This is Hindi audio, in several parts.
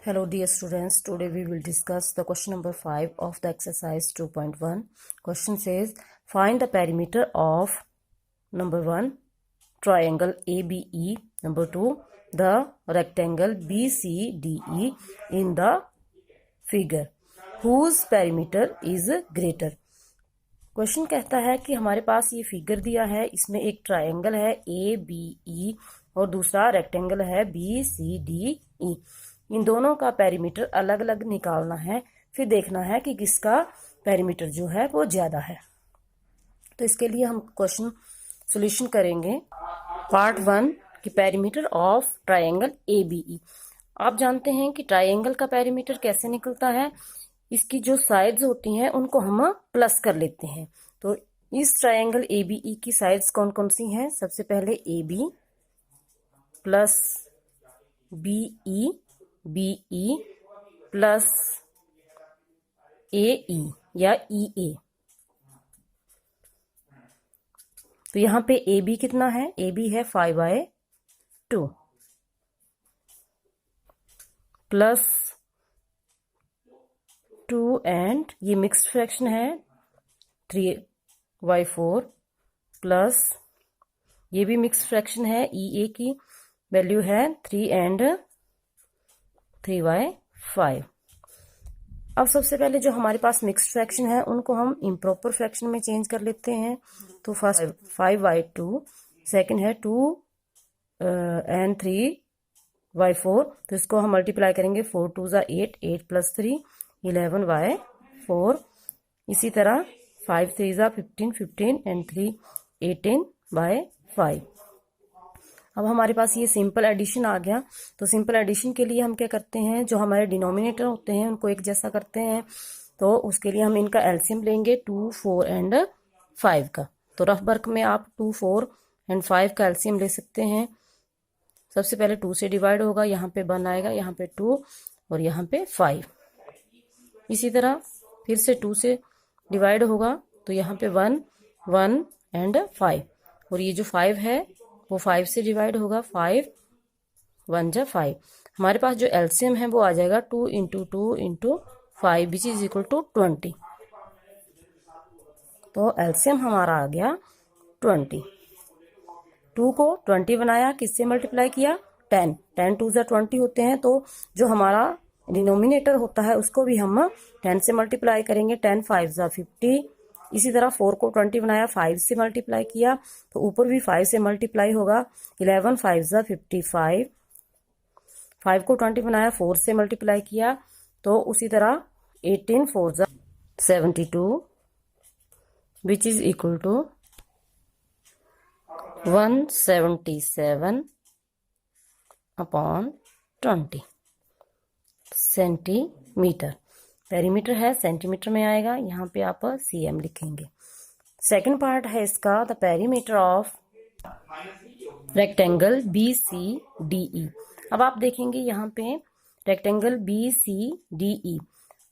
Hello dear students, today we will discuss the question number 5 of the exercise 2.1. Question says, find the perimeter of number 1 triangle ABE, number 2 the rectangle BCDE in the figure, whose perimeter is greater. Question कहता है कि हमारे पास ये फिगर दिया है, इसमें एक ट्रायंगल है ABE और दूसरा रेक्टेंगल है BCDE. इन दोनों का पेरीमीटर अलग अलग निकालना है, फिर देखना है कि किसका पेरीमीटर जो है वो ज्यादा है. तो इसके लिए हम क्वेश्चन सॉल्यूशन करेंगे. पार्ट 1 कि पेरीमीटर ऑफ ट्रायंगल ABE. आप जानते हैं कि ट्रायंगल का पेरीमीटर कैसे निकलता है. इसकी जो साइड्स होती हैं उनको हम प्लस कर लेते हैं. तो इस ट्रायंगल ABE की साइड्स कौन कौन सी हैं. सबसे पहले AB plus BE, BE plus AE या EA. तो यहाँ पे AB कितना है. AB है 5/2 प्लस 2 एंड ये मिक्स्ड फ्रैक्शन है 3/4 प्लस ये भी मिक्स्ड फ्रैक्शन है. EA की वैल्यू है 3 एंड 3/5. अब सबसे पहले जो हमारे पास मिक्स्ड फ्रैक्शन है उनको हम इम्प्रॉपर फ्रैक्शन में चेंज कर लेते हैं. तो फर्स्ट 5/2, सेकंड है 2 एंड 3/4. तो इसको हम मल्टीप्लाई करेंगे. 4 2 ज़ा 8, 8 प्लस 3 11/4. इसी तरह 5 3 ज़ा 15, 15 एंड 3 18/5. अब हमारे पास ये सिंपल एडिशन आ गया. तो सिंपल एडिशन के लिए हम क्या करते हैं, जो हमारे डिनोमिनेटर होते हैं उनको एक जैसा करते हैं. तो उसके लिए हम इनका एलसीएम लेंगे 2 4 एंड 5 का. तो रफ वर्क में आप 2 4 एंड 5 का एलसीएम ले सकते हैं. सबसे पहले 2 से डिवाइड होगा, यहाँ पे 1 आएगा, यहाँ पे 2 और यहाँ पे 5. इसी तरह फिर से 2 से डिवाइड होगा तो यहाँ पे 1 1 एंड 5. और ये जो 5 है वो 5 से डिवाइड होगा. 5 1 जा 5. हमारे पास जो एलसीएम है वो आ जाएगा 2 into 2 into 5 which is equal to 20. तो एलसीएम हमारा आ गया 20. 2 को 20 बनाया, किससे मल्टीप्लाई किया 10. 10 2 जा 20 होते हैं. तो जो हमारा डिनोमिनेटर होता है उसको भी हम 10 से मल्टीप्लाई करेंगे. 10 5 जा 50. इसी तरह 4 को 20 बनाया, 5 से मल्टीप्लाई किया तो ऊपर भी 5 से मल्टीप्लाई होगा. 11 5 जा 55. 5 को 20 बनाया, 4 से मल्टीप्लाई किया तो उसी तरह 18 4 जा 72 which is equal to 177/20 centimetre. Perimeter है सेंटीमीटर में आएगा, यहाँ पे आप CM लिखेंगे. सेकंड पार्ट है इसका, the perimeter of rectangle BCDE. अब आप देखेंगे यहाँ पे रेक्टेंगल BCDE.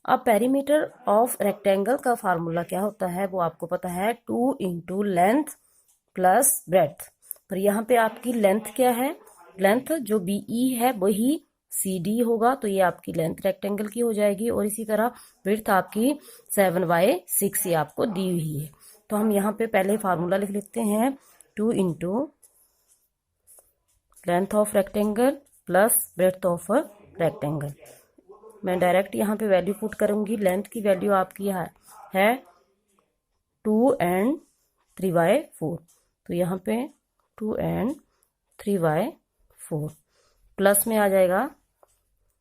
अब पेरीमीटर ऑफ रेक्टेंगल का फार्मूला क्या होता है वो आपको पता है, 2 इंटू लेंथ प्लस ब्रेड्थ. पर यहाँ पे आपकी लेंथ क्या है, लेंथ जो BE है वही CD होगा. तो ये आपकी लेंथ रेक्टेंगल की हो जाएगी. और इसी तरह विड्थ आपकी 7/6 ये आपको दी हुई है. तो हम यहाँ पे पहले फार्मूला लिख लेते हैं, 2 into length of rectangle plus breadth of rectangle. मैं डायरेक्ट यहाँ पे वैल्यू पुट करूंगी. लेंथ की वैल्यू आपकी है 2 एंड 3/4. तो यहाँ पे 2 एंड 3/4 प्लस में आ जाएगा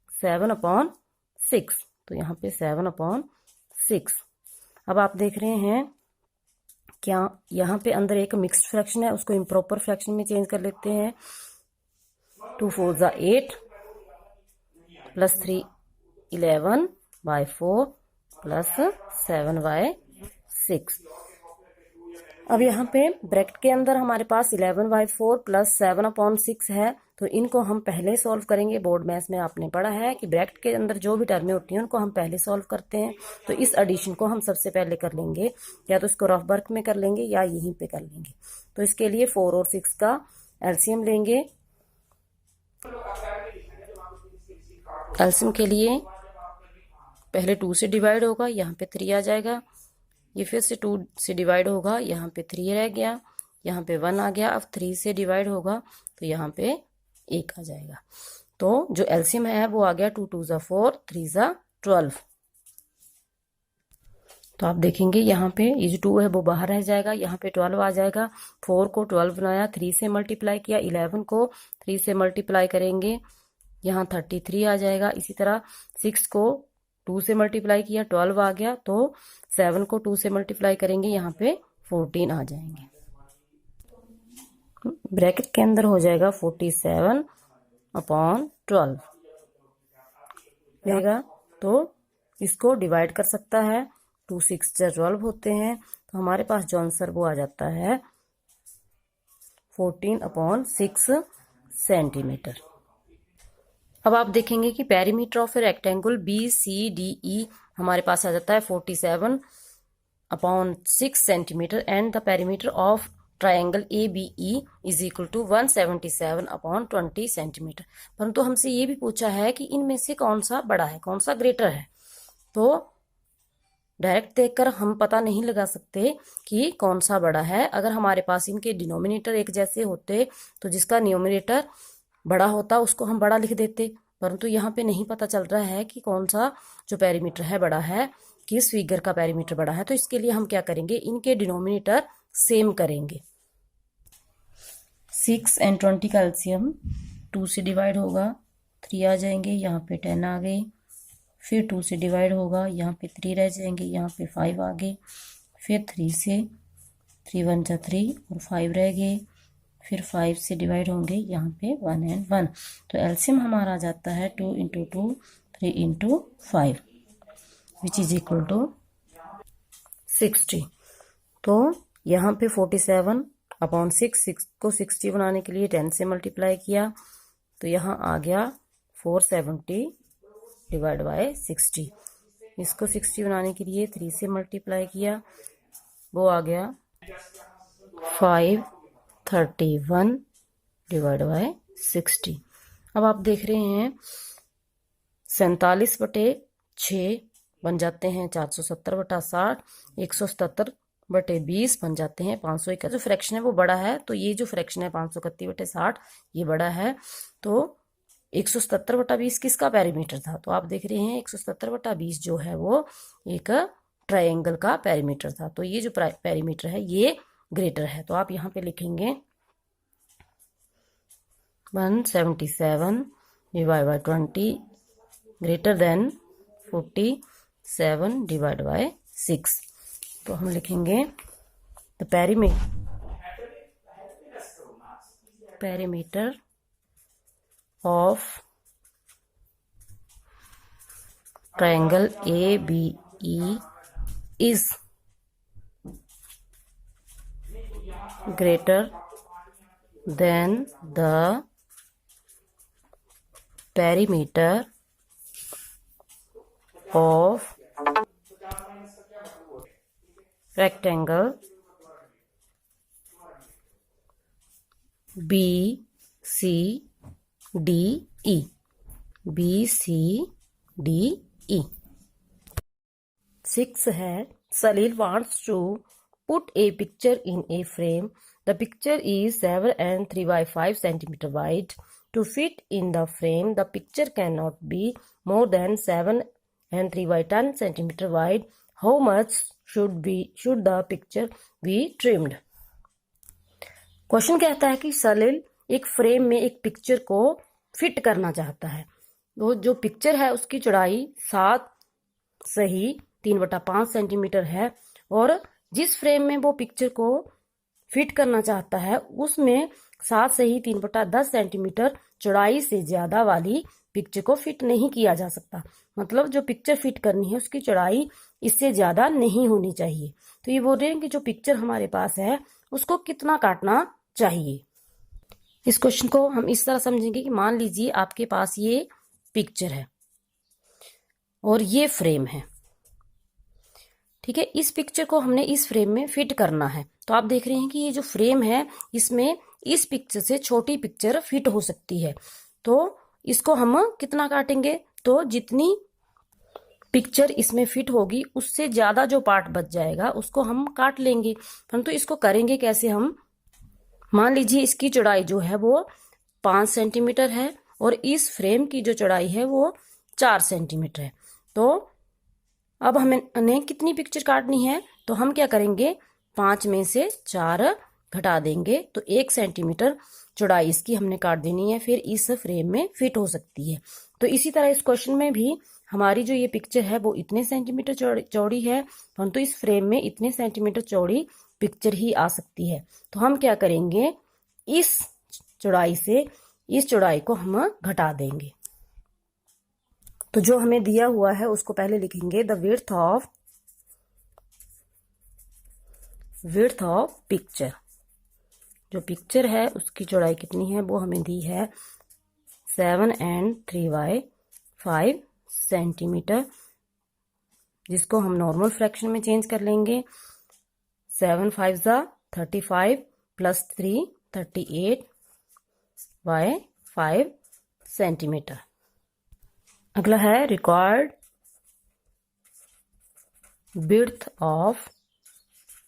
7/6. तो यहाँ पे 7/6. अब आप देख रहे हैं क्या यहाँ पे अंदर एक मिक्स्ड फ्रैक्शन है, उसको इम्प्रॉपर फ्रैक्शन में चेंज कर लेते हैं. 2 4 ज़ा 8 प्लस 3 11/4 प्लस 7/6. अब यहाँ पे ब्रैकेट के अंदर हमारे पास 11/4 प्लस 7/6 है. तो इनको हम पहले सॉल्व करेंगे. बोर्ड मैथ्स में आपने पढ़ा है कि ब्रैकेट के अंदर जो भी टर्में होती हैं उनको हम पहले सॉल्व करते हैं. तो इस एडिशन को हम सबसे पहले कर लेंगे, या तो इसको रफ वर्क में कर लेंगे या यहीं पे कर लेंगे. तो इसके लिए 4 और 6 का एलसीएम लेंगे. एलसीएम के लिए पहले 2 से डिवाइड होगा, यहाँ पे 3 आ जाएगा। ये फिर से 2 से डिवाइड होगा, यहाँ पे 3 रह गया, यहाँ पे 1 आ गया। अब 3 से डिवाइड होगा तो यहाँ पे 1 आ जाएगा। तो जो एलसीएम है वो आ गया 2 2 ज़ा 4, 3 ज़ा 12। तो आप देखेंगे यहाँ पे ये जो 2 है वो बाहर रह जाएगा, यहाँ पे 12 आ जाएगा। 4 को 12 बनाया, 3 से मल्टीप्लाई किया, 11 को 3 से मल्टीप्लाई करेंगे, यहाँ 33 आ जाएगा। इसी तरह 6 को 2 से मल्टीप्लाई किया, 12 आ गया। तो 7 को 2 से मल्टीप्लाई करेंगे, यहाँ पे 14 आ जाएंगे। ब्रैकेट के अंदर हो जाएगा 47/12 रहेगा। तो इसको डिवाइड कर सकता है, 2 6 12 होते हैं। तो हमारे पास जो आंसर वो आ जाता है 14/6 सेंटीमीटर। अब आप देखेंगे कि perimeter of a rectangle BCDE हमारे पास आ जाता है 47/6 centimetre and the perimeter of triangle ABE is equal to 177/20 centimetre. परंतु हमसे ये भी पूछा है कि इनमें से कौन सा बड़ा है, कौन सा ग्रेटर है। तो डायरेक्ट देखकर हम पता नहीं लगा सकते कि कौन सा बड़ा है। अगर हमारे पास इनके डिनोमिनेटर एक जैसे होते तो जिसका न्यूमरेटर बड़ा होता उसको हम बड़ा लिख देते, परंतु यहाँ पे नहीं पता चल रहा है कि कौन सा जो पेरीमीटर है बड़ा है, किस फिगर का पेरीमीटर बड़ा है। तो इसके लिए हम क्या करेंगे, इनके डिनोमिनेटर सेम करेंगे। 6 और 20 का एलसीएम 2 से डिवाइड होगा, 3 आ जाएंगे, यहाँ पे 10 आ गए। फिर 2 से डिवाइड होगा, यहाँ पे 3 रह जाएंगे, यहाँ पे 5 आ गए। फिर 3 से 3 1 जा 3 और 5 रह गए। फिर 5 से डिवाइड होंगे, यहाँ पे 1 और 1। तो एलसीएम हमारा आ जाता है 2 × 2 3 × 5 विच इज इक्वल टू 60। तो यहाँ पे 47/6 को 60 बनाने के लिए 10 से मल्टीप्लाई किया, तो यहाँ आ गया 470 डिवाइड बाय 60। इसको 60 बनाने के लिए 3 से मल्टीप्लाई किया, वो आ गया 531 डिवाइड बाय 60। अब आप देख रहे हैं 47/6 बन जाते हैं 470/60, 177/20 बन जाते हैं 501 का जो फ्रैक्शन है वो बड़ा है। तो ये जो फ्रैक्शन है 531/60 ये बड़ा है। तो 177/20 किसका पेरीमीटर था, तो आप देख रहे हैं 177/20 जो है वो एक ट्रायंगल का पेरीमीटर था। तो ये जो पेरीमीटर है ये ग्रेटर है। तो आप यहाँ पे लिखेंगे 177 divide by 20 greater than 47 divide by 6। तो हम लिखेंगे the perimeter of triangle ABE is greater than the perimeter of rectangle BCDE। BCDE 6 है Salil wants to put a picture in a frame. The picture is 7 and 3/5 centimeter wide. To fit in the frame, the picture cannot be more than 7 and 3/10 centimeter wide. How much should the picture be trimmed? Question कहता है कि सलील एक फ्रेम में एक पिक्चर को फिट करना चाहता है। तो जो पिक्चर है उसकी चौड़ाई 7 सही 3/5 सेंटीमीटर है और जिस फ्रेम में वो पिक्चर को फिट करना चाहता है उसमें 7 सही 3/10 सेंटीमीटर चौड़ाई से ज्यादा वाली पिक्चर को फिट नहीं किया जा सकता। मतलब जो पिक्चर फिट करनी है उसकी चौड़ाई इससे ज्यादा नहीं होनी चाहिए। तो ये बोल रहे हैं कि जो पिक्चर हमारे पास है उसको कितना काटना चाहिए। इस क्वेश्चन को हम इस तरह समझेंगे कि मान लीजिए आपके पास ये पिक्चर है और ये फ्रेम है, ठीक है। इस पिक्चर को हमने इस फ्रेम में फिट करना है। तो आप देख रहे हैं कि ये जो फ्रेम है इसमें इस पिक्चर से छोटी पिक्चर फिट हो सकती है। तो इसको हम कितना काटेंगे, तो जितनी पिक्चर इसमें फिट होगी उससे ज्यादा जो पार्ट बच जाएगा उसको हम काट लेंगे। परंतु इसको करेंगे कैसे हम? मान लीजिए इसकी चौड़ाई जो है वो 5 सेंटीमीटर है और इस फ्रेम की जो चौड़ाई है वो 4 सेंटीमीटर है। तो अब हमें कितनी पिक्चर काटनी है? तो हम क्या करेंगे, 5 में से 4 घटा देंगे तो 1 सेंटीमीटर चौड़ाई इसकी हमने काट देनी है, फिर इस फ्रेम में फिट हो सकती है। तो इसी तरह इस क्वेश्चन में भी हमारी जो ये पिक्चर है वो इतने सेंटीमीटर चौड़ी है, परंतु इस फ्रेम में इतने सेंटीमीटर चौड़ी पिक्चर ही आ सकती है। तो हम क्या करेंगे, इस चौड़ाई से इस चौड़ाई को हम घटा देंगे। तो जो हमें दिया हुआ है उसको पहले लिखेंगे, द विड्थ ऑफ पिक्चर। जो पिक्चर है उसकी चौड़ाई कितनी है वो हमें दी है 7 and 3/5 सेंटीमीटर, जिसको हम नॉर्मल फ्रैक्शन में चेंज कर लेंगे। 7 5 35 प्लस 3 38/5 सेंटीमीटर। अगला है रिक्वायर्ड विड्थ ऑफ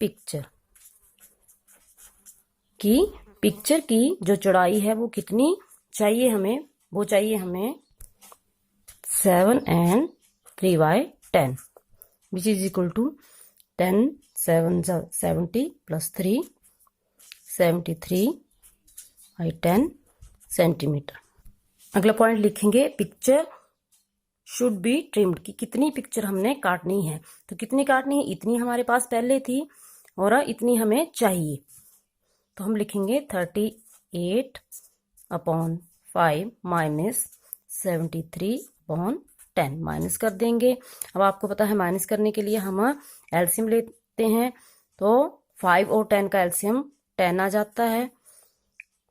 पिक्चर, कि पिक्चर की जो चौड़ाई है वो कितनी चाहिए हमें? वो चाहिए हमें 7 and 3/10 which is equal to 10 7 70 plus 3 73/10 centimetre. अगला पॉइंट लिखेंगे, पिक्चर शुड बी ट्रिम्ड, कि कितनी पिक्चर हमने काटनी है। तो कितनी काटनी है? इतनी हमारे पास पहले थी और इतनी हमें चाहिए। तो हम लिखेंगे 38/5 माइनस 73/10 माइनस कर देंगे। अब आपको पता है माइनस करने के लिए हम एलसीएम लेते हैं, तो 5 और 10 का एलसीएम 10 आ जाता है।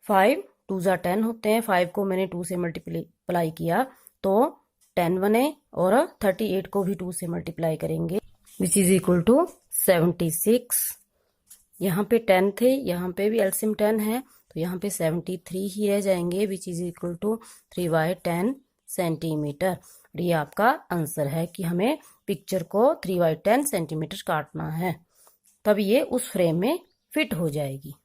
5 2 10 होते हैं, 5 को मैंने 2 से मल्टीप्लाई किया तो 10 बने, और 38 को भी 2 से मल्टीप्लाई करेंगे विच इज इक्वल टू 76। यहाँ पे 10 थे, यहाँ पे भी एलसीएम 10 है, तो यहाँ पे 73 ही रह जाएंगे which is equal to 3/10 centimetre. ये आपका आंसर है कि हमें पिक्चर को 3/10 सेंटीमीटर काटना है, तब ये उस फ्रेम में फिट हो जाएगी।